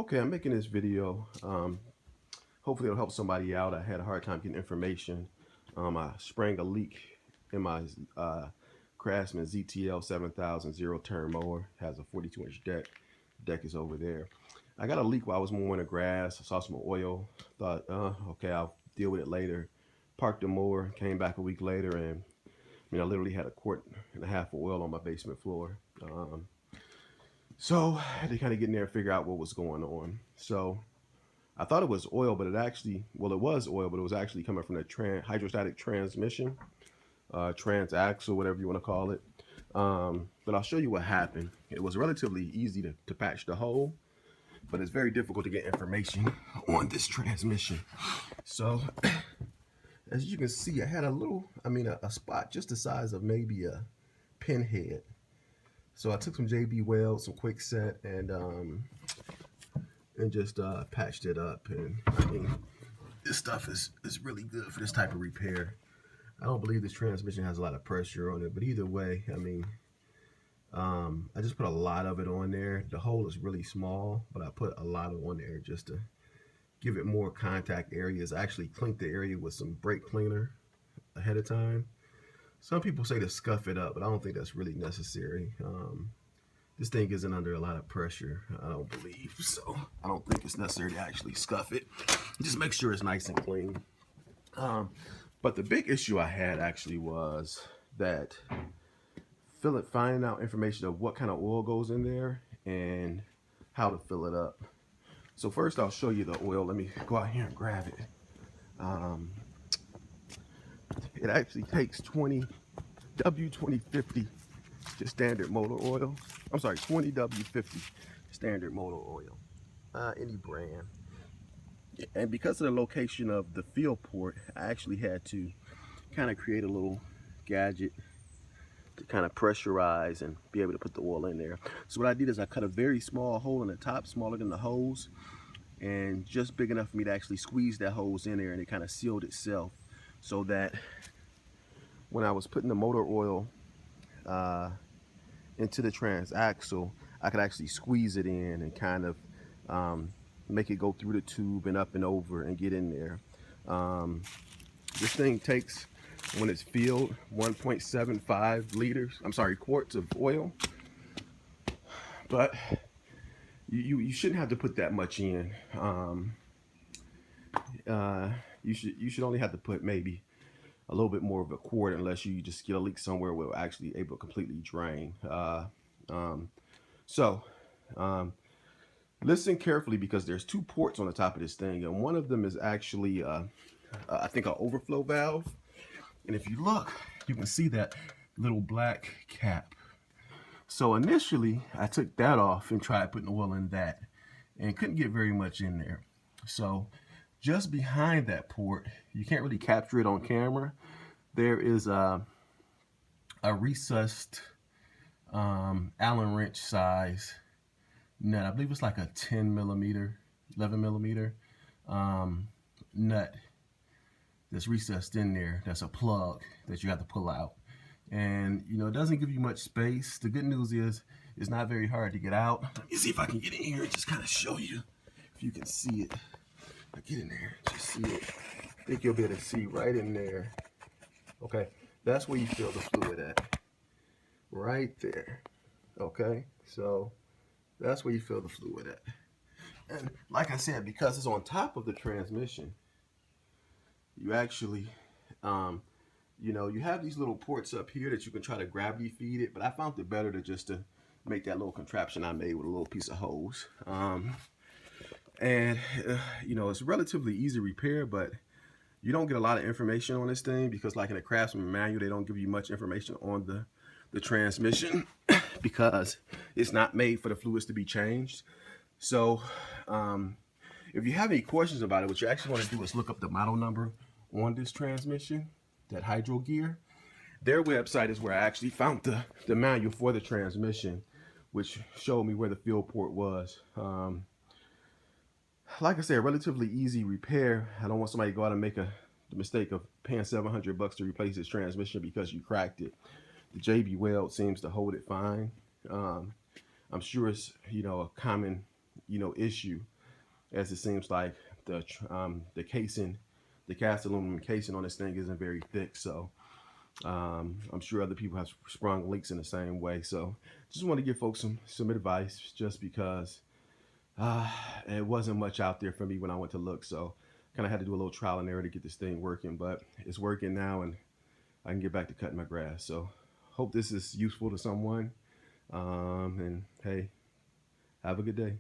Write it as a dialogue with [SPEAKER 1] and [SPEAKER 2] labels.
[SPEAKER 1] Okay, I'm making this video. Hopefully it'll help somebody out. I had a hard time getting information. I sprang a leak in my Craftsman ztl7000 zero-turn mower. It has a 42-inch deck. Deck is over there. I got a leak while I was mowing the grass. I saw some oil. Thought, okay, I'll deal with it later. Parked the mower. Came back a week later, and I literally had a quart and a half of oil on my basement floor. So I had to kind of get in there and figure out what was going on. So I thought it was oil, but it actually, well, it was oil, but it was actually coming from the hydrostatic transmission, transaxle, whatever you want to call it. But I'll show you what happened. It was relatively easy to patch the hole, but it's very difficult to get information on this transmission. So as you can see, I had a spot just the size of maybe a pinhead. So I took some JB Weld, some quick set, and just patched it up. And this stuff is really good for this type of repair. I don't believe this transmission has a lot of pressure on it, but either way, I just put a lot of it on there. The hole is really small, but I put a lot of on there just to give it more contact areas. I actually cleaned the area with some brake cleaner ahead of time. Some people say to scuff it up, but I don't think that's really necessary. This thing isn't under a lot of pressure, I don't believe, so I don't think it's necessary to actually scuff it. Just make sure it's nice and clean. But the big issue I had actually was that finding out information of what kind of oil goes in there and how to fill it up. So first I'll show you the oil. Let me go out here and grab it. It actually takes 20 W2050 just standard motor oil. I'm sorry, 20 W50 standard motor oil, any brand. And because of the location of the fill port, I actually had to kind of create a little gadget to kind of pressurize and be able to put the oil in there. So what I did is I cut a very small hole in the top, smaller than the hose, and just big enough for me to actually squeeze that hose in there, and it kind of sealed itself so that when I was putting the motor oil into the transaxle, I could actually squeeze it in and kind of make it go through the tube and up and over and get in there. This thing takes, when it's filled, 1.75 liters, quarts of oil. But you shouldn't have to put that much in. You should only have to put maybe a little bit more of a quart, unless you just get a leak somewhere where it's actually able to completely drain. Listen carefully, because there's two ports on the top of this thing, and one of them is actually I think an overflow valve. And if you look, you can see that little black cap. So initially I took that off and tried putting oil in that, and couldn't get very much in there. So just behind that port, you can't really capture it on camera, there is a recessed Allen wrench size nut. I believe it's like a 10 millimeter, 11 millimeter nut that's recessed in there. That's a plug that you have to pull out. And it doesn't give you much space. The good news is it's not very hard to get out. Let me see if I can get in here and just kind of show you if you can see it. I get in there, just see it. I think you'll be able to see right in there. Okay, that's where you fill the fluid at. Right there. Okay, so that's where you fill the fluid at. And like I said, because it's on top of the transmission, you actually, you have these little ports up here that you can try to gravity feed it, but I found it better to make that little contraption I made with a little piece of hose. It's relatively easy repair, but you don't get a lot of information on this thing, because like in a Craftsman manual, they don't give you much information on the transmission because it's not made for the fluids to be changed. So if you have any questions about it, what you actually want to do is look up the model number on this transmission, that hydro gear. Their website is where I actually found the manual for the transmission, which showed me where the fill port was. Like I said, relatively easy repair. I don't want somebody to go out and make the mistake of paying $700 to replace this transmission because you cracked it. The JB Weld seems to hold it fine. I'm sure it's a common issue as it seems like the casing, the cast aluminum casing on this thing isn't very thick. So I'm sure other people have sprung leaks in the same way. So just want to give folks some advice, just because uh, it wasn't much out there for me when I went to look. So kind of had to do a little trial and error to get this thing working, but it's working now, and I can get back to cutting my grass. So hope this is useful to someone. And hey, have a good day.